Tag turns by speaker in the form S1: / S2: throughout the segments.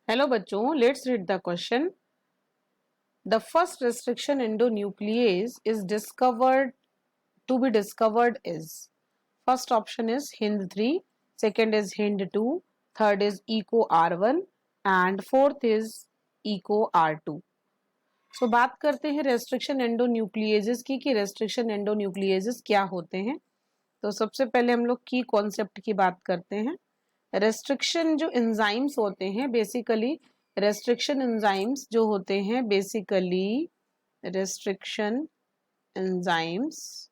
S1: Hello बच्चों, let's read the question. The first restriction endonuclease is discovered to be discovered is. First option is Hind3, second is Hind2, third is ECO-R1 and fourth is ECO-R2. So बात करते हैं restriction एंडोन्यूक्लिएजेस की कि restriction एंडोन्यूक्लिएजेस क्या होते हैं. तो सबसे पहले हम लोग की कॉन्सेप्ट की बात करते हैं. रेस्ट्रिक्शन जो एंजाइम्स होते हैं बेसिकली रेस्ट्रिक्शन एंजाइम्स जो होते हैं रेस्ट्रिक्शन एंजाइम्स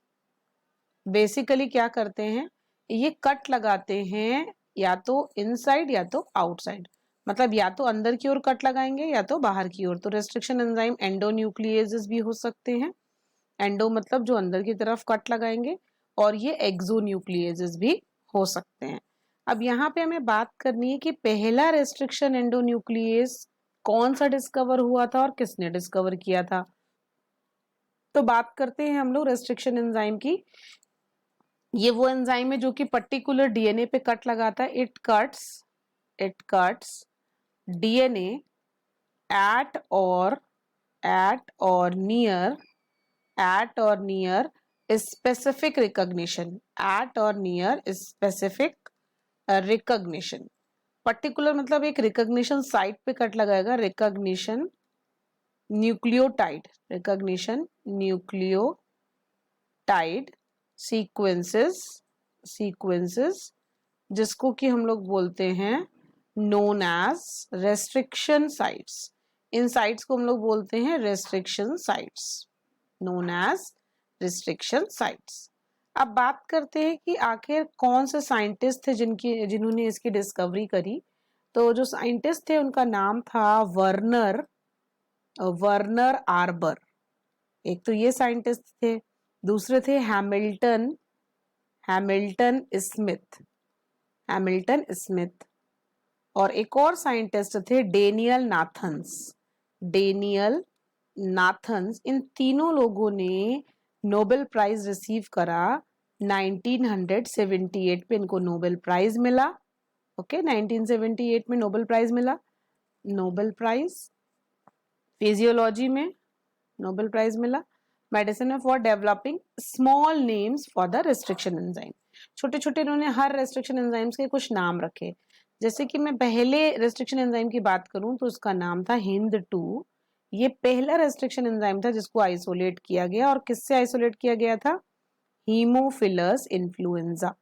S1: बेसिकली क्या करते हैं, ये कट लगाते हैं या तो इनसाइड या तो आउटसाइड, मतलब या तो अंदर की ओर कट लगाएंगे या तो बाहर की ओर. तो रेस्ट्रिक्शन एंजाइम एंडोन्यूक्लिएजेस भी हो सकते हैं. एंडो मतलब जो अंदर की तरफ कट लगाएंगे, और ये एक्सोन्यूक्लिएजेस भी हो सकते हैं. अब यहाँ पे हमें बात करनी है कि पहला रेस्ट्रिक्शन एंडोन्यूक्लिएज कौन सा डिस्कवर हुआ था और किसने डिस्कवर किया था. तो बात करते हैं हम लोग रेस्ट्रिक्शन एंजाइम की. ये वो एंजाइम है जो कि पर्टिकुलर डीएनए पे कट लगाता है. It cuts DNA at or near specific recognition, at or near specific recognition. Particular मतलब एक रिकॉग्निशन साइट पे कट लगाएगा. रिकॉग्निशन न्यूक्लियोटाइड सीक्वेंसेस जिसको कि हम लोग बोलते हैं नोन एज रेस्ट्रिक्शन साइट्स. इन साइट्स को हम लोग बोलते हैं restriction sites, known as restriction sites. अब बात करते हैं कि आखिर कौन से साइंटिस्ट थे जिन्होंने इसकी डिस्कवरी करी. तो जो साइंटिस्ट थे उनका नाम था वर्नर आर्बर. एक तो ये साइंटिस्ट थे, दूसरे थे हैमिल्टन स्मिथ और एक और साइंटिस्ट थे डेनियल नाथन्स. इन तीनों लोगों ने नोबेल प्राइज रिसीव करा 1978 पे. इनको नोबेल प्राइज मिला. ओके 1978 में नोबेल प्राइज मिला. नोबेल प्राइज फिजियोलॉजी में नोबेल प्राइज मिला. मेडिसिन में for developing small names for the restriction enzyme. छोटे छोटे इन्होंने हर रेस्ट्रिक्शन एंजाइम्स के कुछ नाम रखे. जैसे कि मैं पहले रेस्ट्रिक्शन एंजाइम की बात करूं तो उसका नाम था Hind2. ये पहला रेस्ट्रिक्शन एंजाइम था जिसको आइसोलेट किया गया. और किससे आइसोलेट किया गया था? Haemophilus influenza.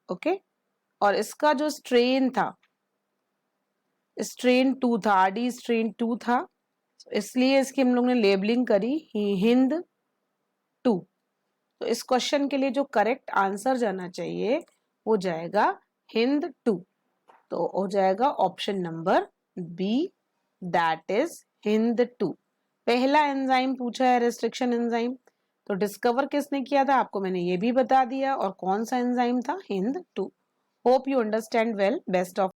S1: ओके. और इसका जो स्ट्रेन था स्ट्रेन 2 था, आरडी स्ट्रेन 2 था, इसलिए इसकी हम लोग ने लेबलिंग करी Hind2. तो इस क्वेश्चन के लिए जो करेक्ट आंसर जाना चाहिए वो जाएगा Hind2. तो हो जाएगा option number B, that is Hind2. पहला एंजाइम पूछा है रेस्ट्रिक्शन एंजाइम, तो डिस्कवर किसने किया था आपको मैंने ये भी बता दिया. और कौन सा एंजाइम था? Hind2. Hope you understand well. Best of